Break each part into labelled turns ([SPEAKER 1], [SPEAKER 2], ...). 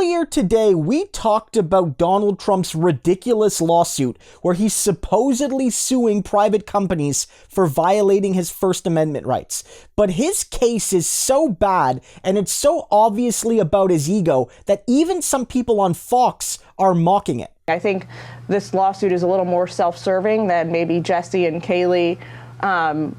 [SPEAKER 1] Earlier today, we talked about Donald Trump's ridiculous lawsuit where he's supposedly suing private companies for violating his First Amendment rights. But his case is so bad and it's so obviously about his ego that even some people on Fox are mocking it.
[SPEAKER 2] I think this lawsuit is a little more self-serving than maybe Jesse and Kayleigh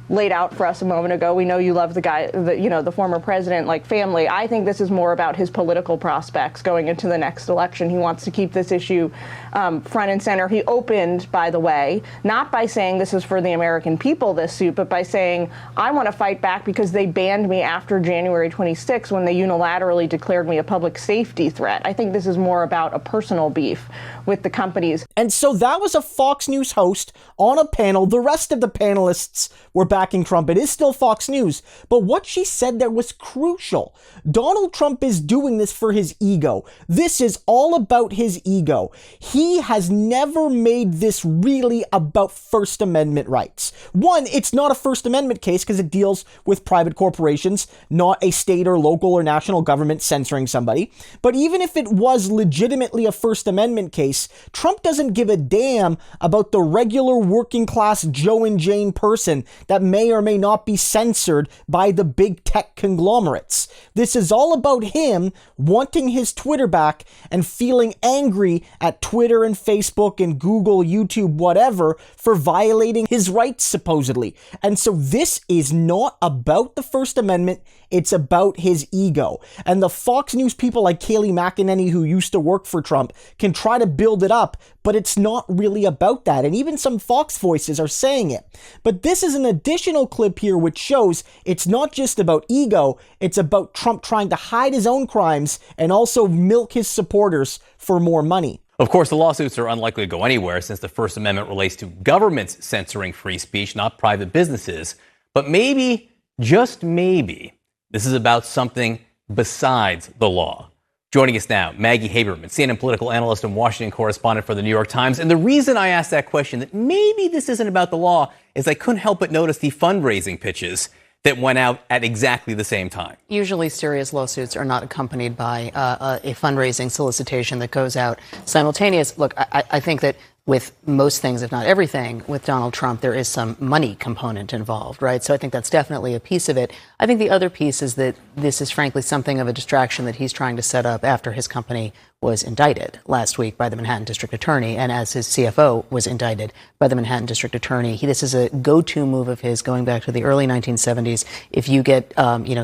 [SPEAKER 2] laid out for us a moment ago. We know you love the former president like family. I think this is more about his political prospects going into the next election. He wants to keep this issue front and center. He opened, by the way, not by saying this is for the American people, this suit, but by saying, I want to fight back because they banned me after January 26 when they unilaterally declared me a public safety threat. I think this is more about a personal beef with the companies.
[SPEAKER 1] And so that was a Fox News host on a panel. The rest of the panelists were backing Trump. It is still Fox News, but what she said there was crucial. Donald Trump is doing this for his ego. This is all about his ego. He has never made this really about First Amendment rights. One, it's not a First Amendment case because it deals with private corporations, not a state or local or national government censoring somebody. But even if it was legitimately a First Amendment case, Trump doesn't give a damn about the regular working class Joe and Jane person that may or may not be censored by the big tech conglomerates. This is all about him wanting his Twitter back and feeling angry at Twitter and Facebook and Google, YouTube, whatever, for violating his rights, supposedly. And so this is not about the First Amendment. It's about his ego. And the Fox News people like Kayleigh McEnany, who used to work for Trump, can try to build it up, but it's not really about that. And even some Fox voices are saying it. But this is an additional clip here which shows it's not just about ego, it's about Trump trying to hide his own crimes and also milk his supporters for more money.
[SPEAKER 3] Of course, the lawsuits are unlikely to go anywhere since the First Amendment relates to governments censoring free speech, not private businesses. But maybe, just maybe, this is about something besides the law. Joining us now, Maggie Haberman, CNN political analyst and Washington correspondent for the New York Times. And the reason I asked that question, that maybe this isn't about the law, is I couldn't help but notice the fundraising pitches that went out at exactly the same time.
[SPEAKER 4] Usually serious lawsuits are not accompanied by a fundraising solicitation that goes out simultaneous. Look, I think that with most things, if not everything, with Donald Trump, there is some money component involved, right? So I think that's definitely a piece of it. I think the other piece is that this is frankly something of a distraction that he's trying to set up after his company was indicted last week by the Manhattan District Attorney, and as his CFO was indicted by the Manhattan District Attorney. This is a go-to move of his going back to the early 1970s. If you get,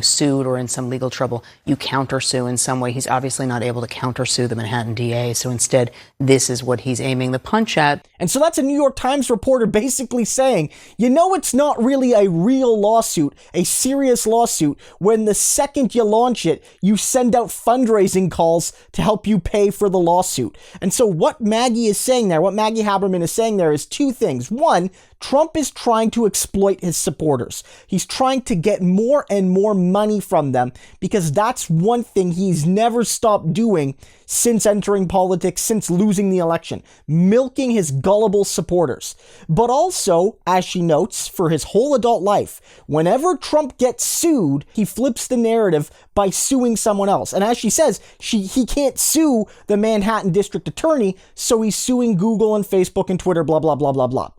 [SPEAKER 4] sued or in some legal trouble, you countersue in some way. He's obviously not able to countersue the Manhattan DA, so instead, this is what he's aiming the punch at.
[SPEAKER 1] And so that's a New York Times reporter basically saying, it's not really a real lawsuit, a serious lawsuit, when the second you launch it, you send out fundraising calls to help you pay for the lawsuit. And so what Maggie is saying there, what Maggie Haberman is saying there is two things. One, Trump is trying to exploit his supporters. He's trying to get more and more money from them because that's one thing he's never stopped doing since entering politics, since losing the election, milking his gullible supporters. But also, as she notes, for his whole adult life, whenever Trump gets sued, he flips the narrative by suing someone else. And as she says, he can't sue the Manhattan District Attorney, so he's suing Google and Facebook and Twitter, blah, blah, blah, blah, blah.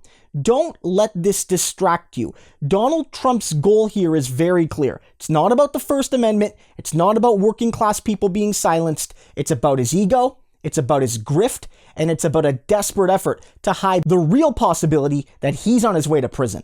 [SPEAKER 1] Don't let this distract you. Donald Trump's goal here is very clear. It's not about the First Amendment. It's not about working class people being silenced. It's about his ego. It's about his grift. And it's about a desperate effort to hide the real possibility that he's on his way to prison.